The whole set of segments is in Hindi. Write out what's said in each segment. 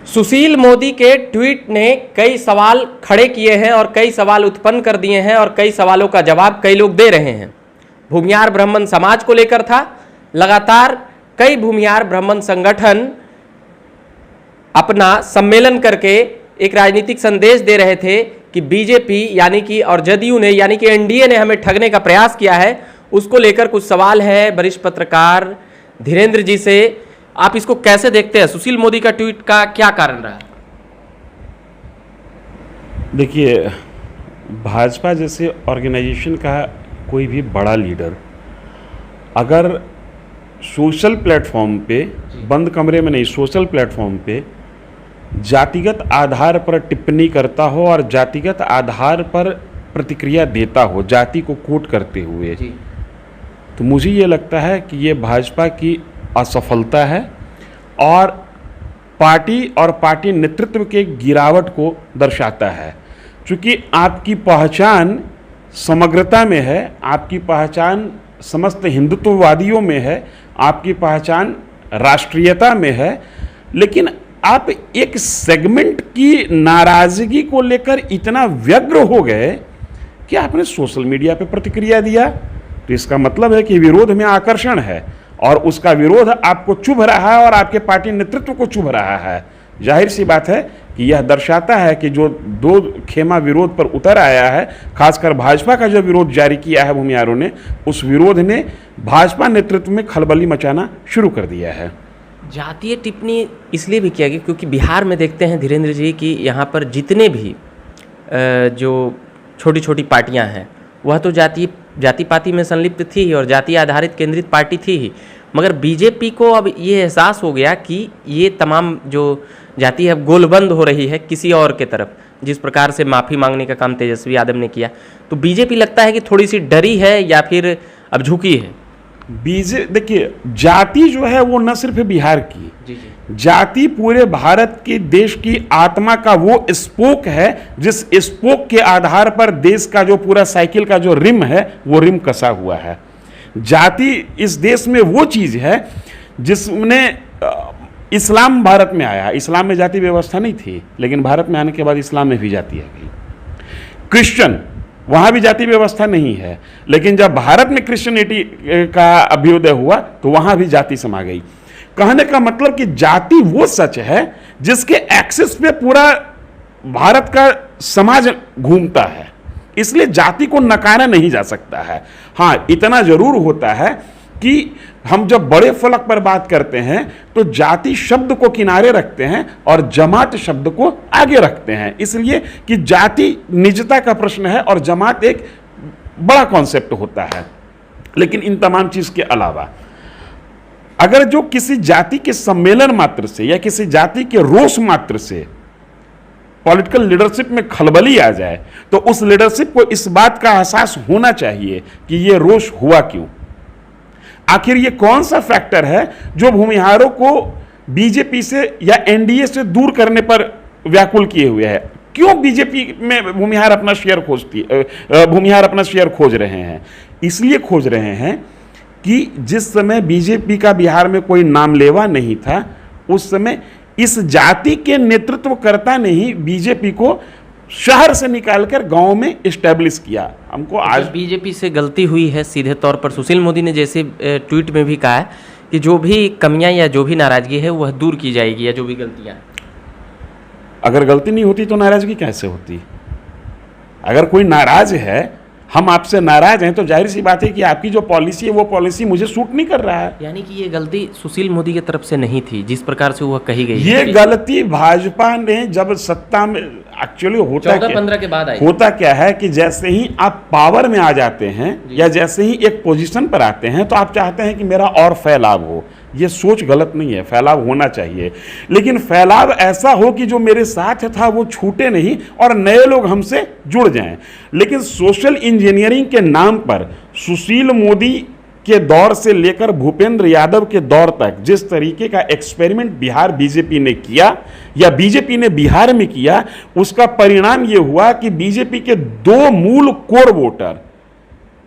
सुशील मोदी के ट्वीट ने कई सवाल खड़े किए हैं और कई सवाल उत्पन्न कर दिए हैं और कई सवालों का जवाब कई लोग दे रहे हैं। भूमिहार ब्राह्मण समाज को लेकर था। लगातार कई भूमिहार ब्राह्मण संगठन अपना सम्मेलन करके एक राजनीतिक संदेश दे रहे थे कि बीजेपी यानी कि और जदयू ने यानी कि एनडीए ने हमें ठगने का प्रयास किया है। उसको लेकर कुछ सवाल है वरिष्ठ पत्रकार धीरेन्द्र जी से। आप इसको कैसे देखते हैं? सुशील मोदी का ट्वीट का क्या कारण रहा? देखिए, भाजपा जैसे ऑर्गेनाइजेशन का कोई भी बड़ा लीडर अगर सोशल प्लेटफॉर्म पे, बंद कमरे में नहीं, सोशल प्लेटफॉर्म पे जातिगत आधार पर टिप्पणी करता हो और जातिगत आधार पर प्रतिक्रिया देता हो, जाति को कोट करते हुए, तो मुझे ये लगता है कि ये भाजपा की असफलता है और पार्टी नेतृत्व के गिरावट को दर्शाता है। क्योंकि आपकी पहचान समग्रता में है, आपकी पहचान समस्त हिंदुत्ववादियों में है, आपकी पहचान राष्ट्रीयता में है, लेकिन आप एक सेगमेंट की नाराजगी को लेकर इतना व्यग्र हो गए कि आपने सोशल मीडिया पे प्रतिक्रिया दिया। तो इसका मतलब है कि विरोध में आकर्षण है और उसका विरोध आपको चुभ रहा है और आपके पार्टी नेतृत्व को चुभ रहा है। जाहिर सी बात है कि यह दर्शाता है कि जो दो खेमा विरोध पर उतर आया है, खासकर भाजपा का जो विरोध जारी किया है भूमिहारों ने, उस विरोध ने भाजपा नेतृत्व में खलबली मचाना शुरू कर दिया है। जातीय टिप्पणी इसलिए भी किया गया क्योंकि बिहार में देखते हैं धीरेन्द्र जी कि यहाँ पर जितने भी जो छोटी छोटी पार्टियाँ हैं वह तो जाति पाति में संलिप्त थी और जाति आधारित केंद्रित पार्टी थी ही, मगर बीजेपी को अब ये एहसास हो गया कि ये तमाम जो जाति है गोलबंद हो रही है किसी और के तरफ। जिस प्रकार से माफ़ी मांगने का काम तेजस्वी यादव ने किया, तो बीजेपी लगता है कि थोड़ी सी डरी है या फिर अब झुकी है। देखिए, जाति जो है वो न सिर्फ बिहार की, जी। जाति पूरे भारत की, देश की आत्मा का वो स्पोक है जिस स्पोक के आधार पर देश का जो पूरा साइकिल का जो रिम है वो रिम कसा हुआ है। जाति इस देश में वो चीज है जिसने इस्लाम भारत में आया। इस्लाम में जाति व्यवस्था नहीं थी, लेकिन भारत में आने के बाद इस्लाम में भी जाति आ गई। क्रिश्चियन, वहाँ भी जाति व्यवस्था नहीं है, लेकिन जब भारत में क्रिश्चियनिटी का अभ्युदय हुआ तो वहाँ भी जाति समा गई। कहने का मतलब कि जाति वो सच है जिसके एक्सिस पे पूरा भारत का समाज घूमता है, इसलिए जाति को नकारा नहीं जा सकता है। हाँ, इतना जरूर होता है कि हम जब बड़े फलक पर बात करते हैं तो जाति शब्द को किनारे रखते हैं और जमात शब्द को आगे रखते हैं, इसलिए कि जाति निजता का प्रश्न है और जमात एक बड़ा कॉन्सेप्ट होता है। लेकिन इन तमाम चीज के अलावा अगर जो किसी जाति के सम्मेलन मात्र से या किसी जाति के रोष मात्र से पॉलिटिकल लीडरशिप में खलबली आ जाए तो उस लीडरशिप को इस बात का एहसास होना चाहिए कि ये रोष हुआ क्यों। आखिर ये कौन सा फैक्टर है जो भूमिहारों को बीजेपी से या एनडीए से दूर करने पर व्याकुल किए हुए है? क्यों बीजेपी में भूमिहार अपना शेयर खोज रहे हैं? इसलिए खोज रहे हैं कि जिस समय बीजेपी का बिहार में कोई नामलेवा नहीं था, उस समय इस जाति के नेतृत्वकर्ता ने ही बीजेपी को शहर से निकालकर गांव में एस्टेब्लिश किया। हमको आज बीजेपी से गलती हुई है सीधे तौर पर सुशील मोदी ने जैसे ट्वीट में भी कहा है कि जो भी कमियां या जो भी नाराजगी है वह दूर की जाएगी, या जो भी गलतियां। अगर गलती नहीं होती तो नाराजगी कैसे होती? अगर कोई नाराज है, हम आपसे नाराज हैं, तो जाहिर सी बात है कि आपकी जो पॉलिसी है वो पॉलिसी मुझे सूट नहीं कर रहा है। यानी कि ये गलती सुशील मोदी की तरफ से नहीं थी जिस प्रकार से वह कही गई। ये गलती भाजपा ने जब सत्ता में, एक्चुअली होता 14-15 के बाद आई। होता क्या है कि जैसे ही आप पावर में आ जाते हैं या जैसे ही एक पोजीशन पर आते हैं तो आप चाहते हैं कि मेरा और फैलाव हो। ये सोच गलत नहीं है, फैलाव होना चाहिए, लेकिन फैलाव ऐसा हो कि जो मेरे साथ था वो छूटे नहीं और नए लोग हमसे जुड़ जाएं। लेकिन सोशल इंजीनियरिंग के नाम पर सुशील मोदी के दौर से लेकर भूपेंद्र यादव के दौर तक जिस तरीके का एक्सपेरिमेंट बिहार बीजेपी ने किया या बीजेपी ने बिहार में किया, उसका परिणाम यह हुआ कि बीजेपी के दो मूल कोर वोटर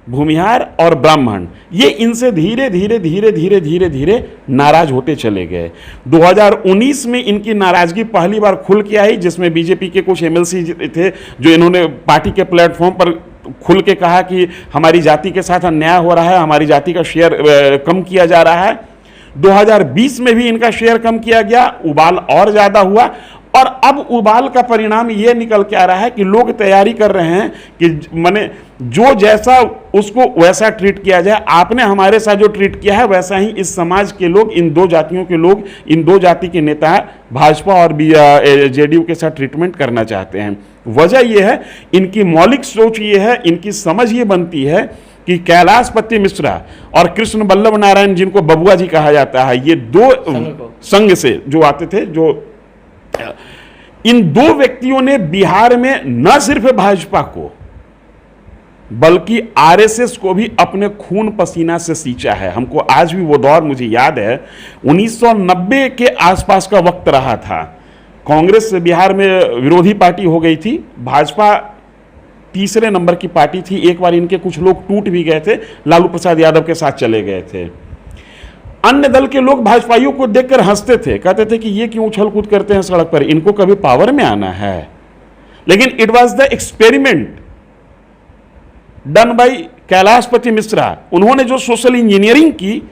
भूमिहार और ब्राह्मण, ये इनसे धीरे धीरे धीरे धीरे धीरे धीरे नाराज होते चले गए। 2019 में इनकी नाराजगी पहली बार खुल के आई, जिसमें बीजेपी के कुछ एमएलसी थे जो इन्होंने पार्टी के प्लेटफॉर्म पर खुल के कहा कि हमारी जाति के साथ अन्याय हो रहा है, हमारी जाति का शेयर कम किया जा रहा है। 2020 में भी इनका शेयर कम किया गया, उबाल और ज्यादा हुआ, और अब उबाल का परिणाम ये निकल के आ रहा है कि लोग तैयारी कर रहे हैं कि माने जो जैसा उसको वैसा ट्रीट किया जाए। आपने हमारे साथ जो ट्रीट किया है वैसा ही इस समाज के लोग, इन दो जातियों के लोग, इन दो जाति के नेता भाजपा और जेडीयू के साथ ट्रीटमेंट करना चाहते हैं। वजह यह है, इनकी मौलिक सोच ये है, इनकी समझ ये बनती है कि कैलाशपति मिश्रा और कृष्ण वल्लभ नारायण, जिनको बबुआ जी कहा जाता है, ये दो संघ से जो आते थे, जो इन दो व्यक्तियों ने बिहार में न सिर्फ भाजपा को बल्कि आरएसएस को भी अपने खून पसीना से सींचा है। हमको आज भी वो दौर मुझे याद है, 1990 के आसपास का वक्त रहा था। कांग्रेस बिहार में विरोधी पार्टी हो गई थी, भाजपा तीसरे नंबर की पार्टी थी। एक बार इनके कुछ लोग टूट भी गए थे, लालू प्रसाद यादव के साथ चले गए थे। अन्य दल के लोग भाजपाइयों को देखकर हंसते थे, कहते थे कि ये क्यों उछल कूद करते हैं सड़क पर, इनको कभी पावर में आना है। लेकिन it was the experiment done by Kailashpati Mishra. उन्होंने जो सोशल इंजीनियरिंग की,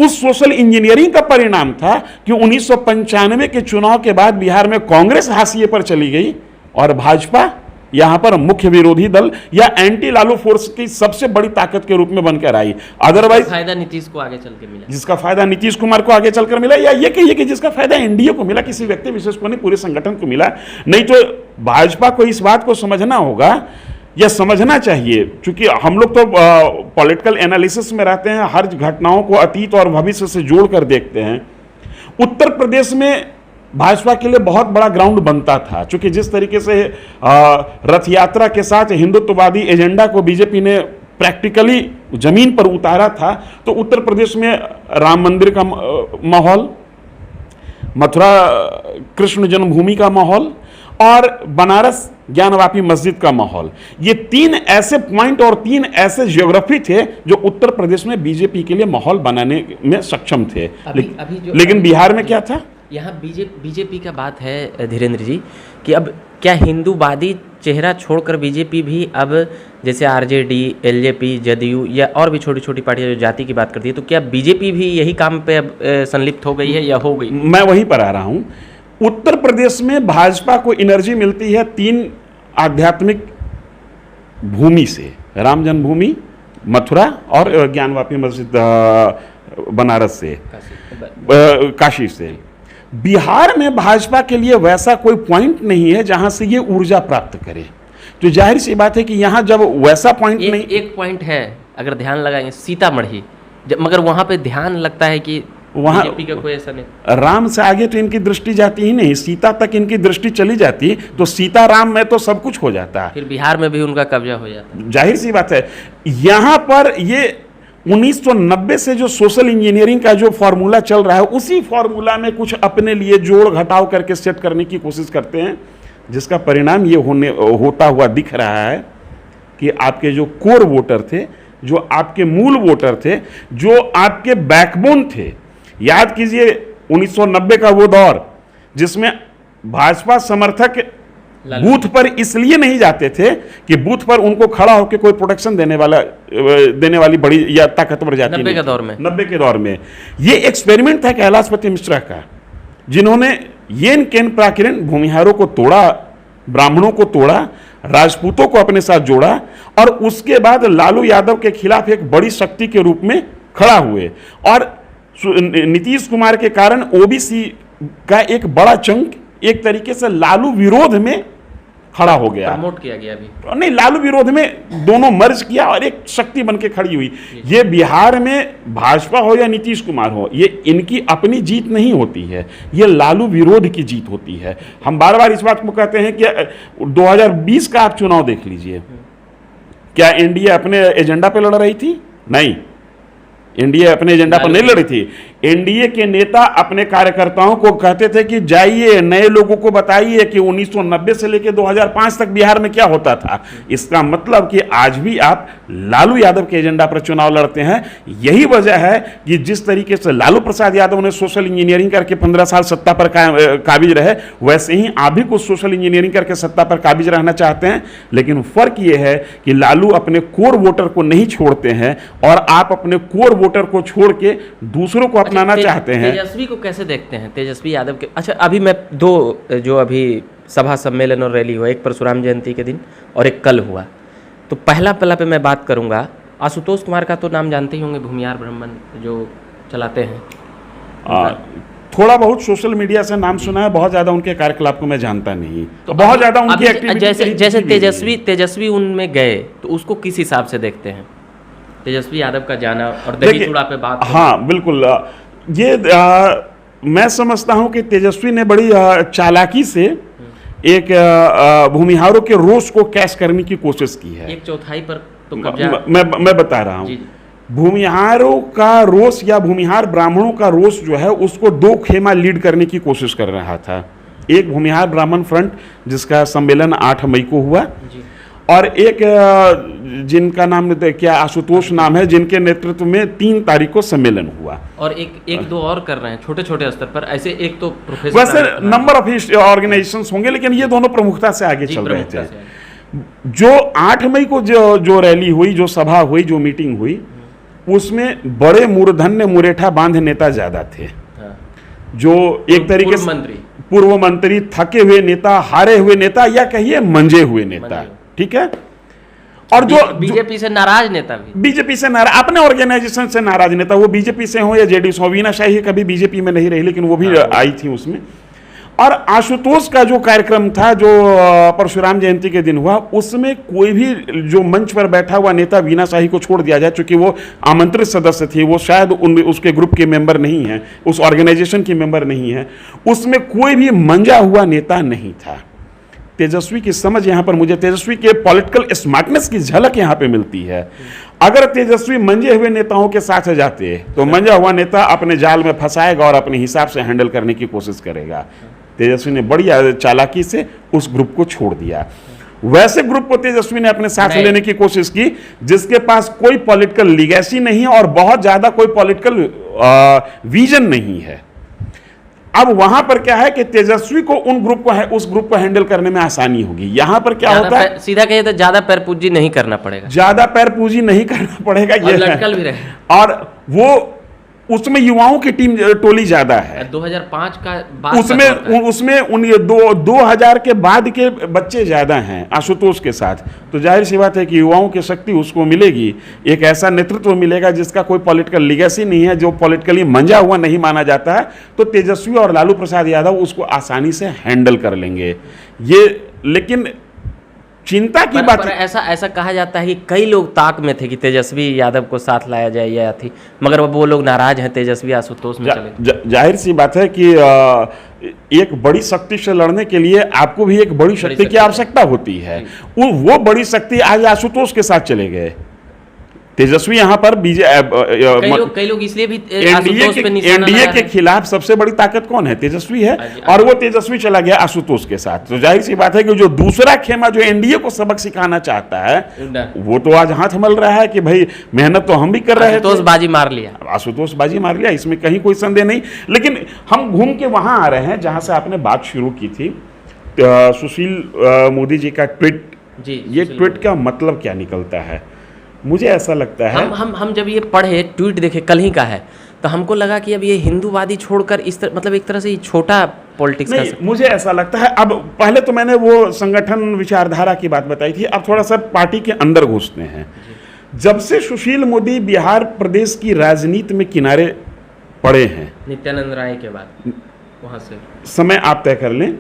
उस सोशल इंजीनियरिंग का परिणाम था कि 1995 के चुनाव के बाद बिहार में कांग्रेस हाशिए पर चली गई और भाजपा यहां पर मुख्य विरोधी दल या एंटी लालू फोर्स की सबसे बड़ी ताकत के रूप में बनकर आई। अदरवाइज फायदा नीतीश को आगे चल के मिला, जिसका फायदा नीतीश कुमार को आगे चलकर मिला, या ये कहिए कि जिसका फायदा एनडीए को मिला, किसी व्यक्ति विशेष को नहीं, पूरे संगठन को मिला। नहीं तो भाजपा को इस बात को समझना होगा या समझना चाहिए, क्योंकि हम लोग तो पॉलिटिकल एनालिसिस में रहते हैं, हर घटनाओं को अतीत और भविष्य से जोड़कर देखते हैं। उत्तर प्रदेश में भाजपा के लिए बहुत बड़ा ग्राउंड बनता था, क्योंकि जिस तरीके से रथ यात्रा के साथ हिंदुत्ववादी एजेंडा को बीजेपी ने प्रैक्टिकली जमीन पर उतारा था, तो उत्तर प्रदेश में राम मंदिर का माहौल, मथुरा कृष्ण जन्मभूमि का माहौल और बनारस ज्ञानवापी मस्जिद का माहौल, ये तीन ऐसे पॉइंट और तीन ऐसे ज्योग्राफी थे जो उत्तर प्रदेश में बीजेपी के लिए माहौल बनाने में सक्षम थे। लेकिन बिहार में क्या था? यहाँ बीजेपी का बात है धीरेन्द्र जी कि अब क्या हिंदूवादी चेहरा छोड़कर बीजेपी भी अब जैसे आरजेडी, एलजेपी, जदयू या और भी छोटी छोटी पार्टियां जो जाति की बात करती है, तो क्या बीजेपी भी यही काम पे अब संलिप्त हो गई है या हो गई? मैं वहीं पर आ रहा हूँ। उत्तर प्रदेश में भाजपा को एनर्जी मिलती है तीन आध्यात्मिक भूमि से, राम जन्मभूमि, मथुरा और ज्ञानवापी मस्जिद बनारस से, काशी से। बिहार में भाजपा के लिए वैसा कोई पॉइंट नहीं है जहां से ये ऊर्जा प्राप्त करे, तो जाहिर सी बात है कि यहां जब वैसा पॉइंट नहीं, एक पॉइंट है अगर ध्यान लगाएंगे, सीतामढ़ी, मगर वहां पे ध्यान लगता है कि वहां बीजेपी का कोई ऐसा नहीं, राम से आगे तो इनकी दृष्टि जाती ही नहीं, सीता तक इनकी दृष्टि चली जाती तो सीता राम में तो सब कुछ हो जाता है, फिर बिहार में भी उनका कब्जा हो जाता है। जाहिर सी बात है। यहां पर ये 1990 से जो सोशल इंजीनियरिंग का जो फॉर्मूला चल रहा है, उसी फॉर्मूला में कुछ अपने लिए जोड़ घटाव करके सेट करने की कोशिश करते हैं, जिसका परिणाम ये होता हुआ दिख रहा है कि आपके जो कोर वोटर थे, जो आपके मूल वोटर थे, जो आपके बैकबोन थे, याद कीजिए 1990 का वो दौर जिसमें भाजपा समर्थक बूथ पर इसलिए नहीं जाते थे कि बूथ पर उनको खड़ा होकर कोई प्रोटेक्शन देने वाली बड़ी या ताकतवर जाति 90 के दौर में, 90 के दौर में ये एक्सपेरिमेंट था कैलाशपति मिश्रा का, जिन्होंने येन केन प्राकिरण भूमिहारों को तोड़ा, ब्राह्मणों को तोड़ा, राजपूतों को अपने साथ जोड़ा और उसके बाद लालू यादव के खिलाफ एक बड़ी शक्ति के रूप में खड़ा हुए। और नीतीश कुमार के कारण ओबीसी का एक बड़ा चंक एक तरीके से लालू विरोध में खड़ा हो गया, प्रमोट किया गया अभी नहीं, लालू विरोध में दोनों मर्ज किया और एक शक्ति बनके खड़ी हुई। ये बिहार में भाजपा हो या नीतीश कुमार हो, ये इनकी अपनी जीत नहीं होती है, ये लालू विरोध की जीत होती है। हम बार बार इस बात को कहते हैं कि 2020 का आप चुनाव देख लीजिए, क्या एनडीए अपने एजेंडा पे लड़ रही थी? नहीं, एनडीए अपने एजेंडा पर नहीं लड़ी थी। एनडीए के नेता अपने कार्यकर्ताओं को कहते थे कि जाइए नए लोगों को बताइए कि 1990 से लेकर 2005 तक बिहार में क्या होता था। इसका मतलब कि आज भी आप लालू यादव के एजेंडा पर चुनाव लड़ते हैं। यही वजह है कि जिस तरीके से लालू प्रसाद यादव ने सोशल इंजीनियरिंग करके 15 साल सत्ता पर काबिज रहे, वैसे ही आप भी कुछ सोशल इंजीनियरिंग करके सत्ता पर काबिज रहना चाहते हैं। लेकिन फर्क यह है कि लालू अपने कोर वोटर को नहीं छोड़ते हैं और आप अपने कोर वोटर को छोड़ के दूसरों को अपनाना चाहते हैं। तेजस्वी को कैसे देखते हैं, तेजस्वी यादव के? अच्छा, अभी मैं दो जो अभी सभा सम्मेलन और रैली हुआ, एक परशुराम जयंती के दिन और एक कल हुआ, तो पहला पे मैं बात करूंगा। आशुतोष कुमार का तो नाम जानते ही होंगे, भूमिहार ब्राह्मण जो चलाते हैं। थोड़ा बहुत सोशल मीडिया से नाम सुना है, बहुत ज्यादा उनके कार्यकलाप को मैं जानता नहीं, तो बहुत ज्यादा उनकी एक्टिविटी जैसे तेजस्वी उनमें गए तो उसको किस हिसाब से देखते हैं? तेजस्वी यादव का जाना और दही चूड़ा पे बात। हाँ बिल्कुल, ये मैं समझता हूं कि तेजस्वी ने बड़ी चालाकी से एक भूमिहारों के रोष को कैश करने की कोशिश की है। 1/4 पर तो कब्जा। मैं बता रहा हूं, भूमिहारों का रोष या भूमिहार ब्राह्मणों का रोष जो है उसको दो खेमा लीड करने की कोशिश कर रहा था। एक भूमिहार ब्राह्मण फ्रंट जिसका सम्मेलन 8 मई को हुआ, और एक जिनका नाम क्या आशुतोष नाम है, जिनके नेतृत्व में 3 तारीख को सम्मेलन हुआ। और एक दो और कर रहे हैं छोटे छोटे स्तर पर, ऐसे एक तो प्रोफेसर, वैसे नंबर ऑफ ऑर्गेनाइजेशंस होंगे, लेकिन ये दोनों प्रमुखता से आगे चल रहे थे। जो 8 मई को जो रैली हुई, जो सभा हुई, जो मीटिंग हुई, उसमें बड़े मूर्धन्य मुरेठा बांध नेता ज्यादा थे। जो एक तरीके से पूर्व मंत्री, थके हुए नेता, हारे हुए नेता, या कहिए मंजे हुए नेता, ठीक है। और जो बीजेपी से नाराज नेता भी, बीजेपी से नाराज, अपने ऑर्गेनाइजेशन से नाराज नेता, वो बीजेपी से हो या जेडीयू हो। वीना शाही कभी बीजेपी में नहीं रही, लेकिन वो भी आई थी उसमें। और आशुतोष का जो कार्यक्रम था, जो परशुराम जयंती के दिन हुआ, उसमें कोई भी जो मंच पर बैठा हुआ नेता वीना शाही को छोड़ दिया जाए, क्योंकि वो आमंत्रित सदस्य थी, वो शायद उसके ग्रुप के मेंबर नहीं है, उस ऑर्गेनाइजेशन के मेंबर नहीं है, उसमें कोई भी मंजा हुआ नेता नहीं था। तेजस्वी की समझ यहाँ पर, मुझे तेजस्वी के पॉलिटिकल स्मार्टनेस की झलक यहाँ पे मिलती है। अगर तेजस्वी मंजे हुए नेताओं के साथ जाते तो मंजा हुआ नेता अपने जाल में फंसाएगा और अपने हिसाब से हैंडल करने की कोशिश करेगा। तेजस्वी ने बड़ी चालाकी से उस ग्रुप को छोड़ दिया। वैसे ग्रुप को तेजस्वी ने अपने साथ लेने की कोशिश की जिसके पास कोई पॉलिटिकल लीगेसी नहीं है और बहुत ज्यादा कोई पॉलिटिकल विजन नहीं है। अब वहां पर क्या है कि तेजस्वी को उस ग्रुप को हैंडल करने में आसानी होगी। यहां पर क्या होता है, सीधा कहिए तो ज्यादा पैरपूजी नहीं करना पड़ेगा, ज्यादा पैरपूजी नहीं करना पड़ेगा, ये लटकल भी रहे। और वो उसमें युवाओं की टीम टोली ज्यादा है। 2005 का बाद उसमें 2000 के बाद के बच्चे ज्यादा हैं आशुतोष के साथ। तो जाहिर सी बात है कि युवाओं की शक्ति उसको मिलेगी, एक ऐसा नेतृत्व मिलेगा जिसका कोई पॉलिटिकल लीगेसी नहीं है, जो पॉलिटिकली मंजा हुआ नहीं माना जाता है। तो तेजस्वी और लालू प्रसाद यादव उसको आसानी से हैंडल कर लेंगे। ये लेकिन चिंता की बात है। ऐसा कहा जाता है कि कई लोग ताक में थे कि तेजस्वी यादव को साथ लाया जाए या थी, मगर वो लोग नाराज हैं, तेजस्वी आशुतोष में चले। जाहिर सी बात है कि एक बड़ी शक्ति से लड़ने के लिए आपको भी एक बड़ी शक्ति की आवश्यकता होती है। वो बड़ी शक्ति आज आशुतोष के साथ चले गए। तेजस्वी यहाँ पर कई लोग इसलिए भी एनडीए के खिलाफ सबसे बड़ी ताकत कौन है? तेजस्वी है। और वो तेजस्वी चला गया आशुतोष के साथ। तो जाहिर सी बात है कि जो दूसरा खेमा जो एनडीए को सबक सिखाना चाहता है, वो तो आज हाथ मल रहा है कि भाई मेहनत तो हम भी कर रहे हैं, आशुतोष बाजी मार लिया, इसमें कहीं कोई संदेह नहीं। लेकिन हम घूम के वहां आ रहे हैं जहां से आपने बात शुरू की थी, सुशील मोदी जी का ट्वीट। ये ट्वीट का मतलब क्या निकलता है? मुझे ऐसा लगता है, हम जब ये पढ़े, ट्वीट देखे, कल ही का है, तो हमको लगा कि अब ये हिंदूवादी छोड़कर इस तरह, मतलब एक तरह से छोटा पॉलिटिक्स नहीं, मुझे ऐसा लगता है। अब पहले तो मैंने वो संगठन विचारधारा की बात बताई थी, अब थोड़ा सा पार्टी के अंदर घुसते हैं। जब से सुशील मोदी बिहार प्रदेश की राजनीति में किनारे पड़े हैं, नित्यानंद राय के बाद, वहां से समय आप तय कर लें।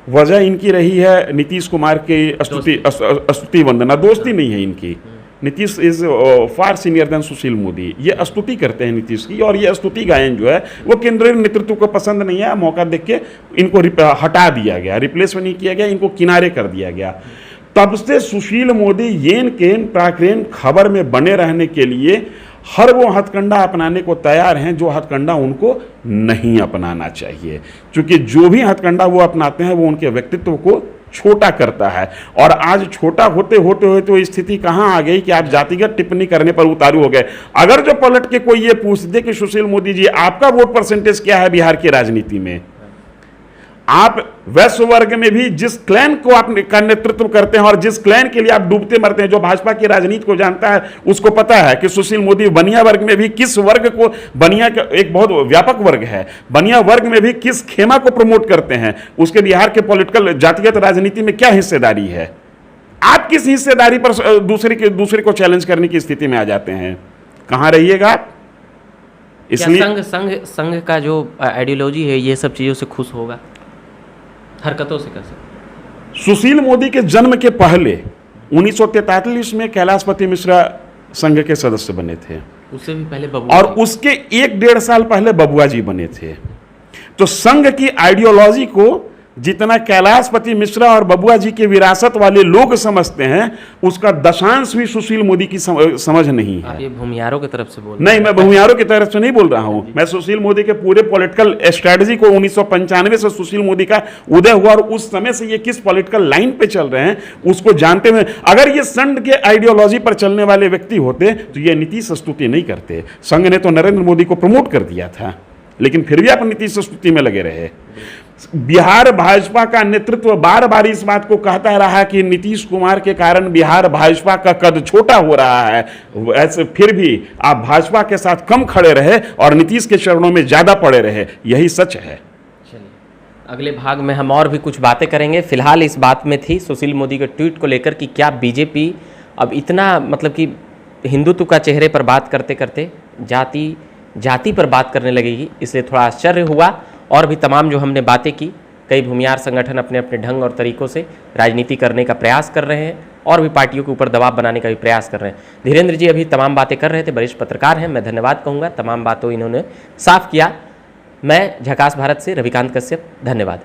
वजह इनकी रही है नीतीश कुमार की स्तुति वंदना। दोस्ती नहीं है इनकी। Nitish is far senior than Sushil Modi. ये स्तुति करते हैं नीतीश की, और ये स्तुति गायन जो है वो केंद्रीय नेतृत्व को पसंद नहीं है। मौका देख के इनको हटा दिया गया, रिप्लेस नहीं किया गया, इनको किनारे कर दिया गया। तब से सुशील मोदी येन केन प्राक्रेन खबर में बने रहने के लिए हर वो हथकंडा अपनाने को तैयार हैं जो हथकंडा उनको नहीं अपनाना चाहिए, क्योंकि जो भी हथकंडा वो अपनाते हैं वो उनके व्यक्तित्व को छोटा करता है। और आज छोटा होते होते हुए तो स्थिति कहां आ गई कि आप जातिगत टिप्पणी करने पर उतारू हो गए। अगर जो पलट के कोई ये पूछ दे कि सुशील मोदी जी आपका वोट परसेंटेज क्या है बिहार की राजनीति में, आप वैश्य वर्ग में भी जिस क्लैन को आप का नेतृत्व करते हैं और जिस क्लैन के लिए आप डूबते मरते हैं, जो भाजपा की राजनीति को जानता है उसको पता है कि सुशील मोदी बनिया वर्ग में भी किस वर्ग को, बनिया का एक बहुत व्यापक वर्ग है, बनिया वर्ग में भी किस खेमा को प्रमोट करते हैं, उसके बिहार के पॉलिटिकल जातिगत राजनीति में क्या हिस्सेदारी है। आप किस हिस्सेदारी पर दूसरे को चैलेंज करने की स्थिति में आ जाते हैं, कहां रहिएगा आप। इसलिए संघ का जो आइडियोलॉजी है ये सब चीजों से खुश होगा, हरकतों से कर सकते। सुशील मोदी के जन्म के पहले 1943 में कैलाशपति मिश्रा संघ के सदस्य बने थे, उससे भी पहले बबुआ, और उसके 1-1.5 साल पहले बबुआ जी बने थे। तो संघ की आइडियोलॉजी को जितना कैलाशपति मिश्रा और बबुआ जी के विरासत वाले लोग समझते हैं, उसका दशांश भी सुशील मोदी की समझ नहीं है। आप ये भूमियारों की तरफ से बोल नहीं, मैं भूमियारों की तरफ से नहीं बोल रहा हूं, मैं सुशील मोदी के पूरे पॉलिटिकल स्ट्रेटजी को 1995 से सुशील मोदी का उदय हुआ और उस समय से ये किस पॉलिटिकल लाइन पे चल रहे हैं उसको जानते हुए, अगर ये संघ के आइडियोलॉजी पर चलने वाले व्यक्ति होते तो ये नीतीश स्तुति नहीं करते। संघ ने तो नरेंद्र मोदी को प्रमोट कर दिया था, लेकिन फिर भी आप नीतीश स्तुति में लगे रहे। बिहार भाजपा का नेतृत्व बार बार इस बात को कहता रहा कि नीतीश कुमार के कारण बिहार भाजपा का कद छोटा हो रहा है, ऐसे फिर भी आप भाजपा के साथ कम खड़े रहे और नीतीश के चरणों में ज्यादा पड़े रहे, यही सच है। चलिए अगले भाग में हम और भी कुछ बातें करेंगे। फिलहाल इस बात में थी सुशील मोदी के ट्वीट को लेकर कि क्या बीजेपी अब इतना मतलब कि हिंदुत्व का चेहरे पर बात करते करते जाति पर बात करने लगेगी, इसलिए थोड़ा आश्चर्य हुआ। और भी तमाम जो हमने बातें की, कई भूमियार संगठन अपने अपने ढंग और तरीकों से राजनीति करने का प्रयास कर रहे हैं और भी पार्टियों के ऊपर दबाव बनाने का भी प्रयास कर रहे हैं। धीरेन्द्र जी अभी तमाम बातें कर रहे थे, वरिष्ठ पत्रकार हैं, मैं धन्यवाद कहूँगा, तमाम बातों इन्होंने साफ किया। मैं झकास भारत से रविकांत कश्यप, धन्यवाद।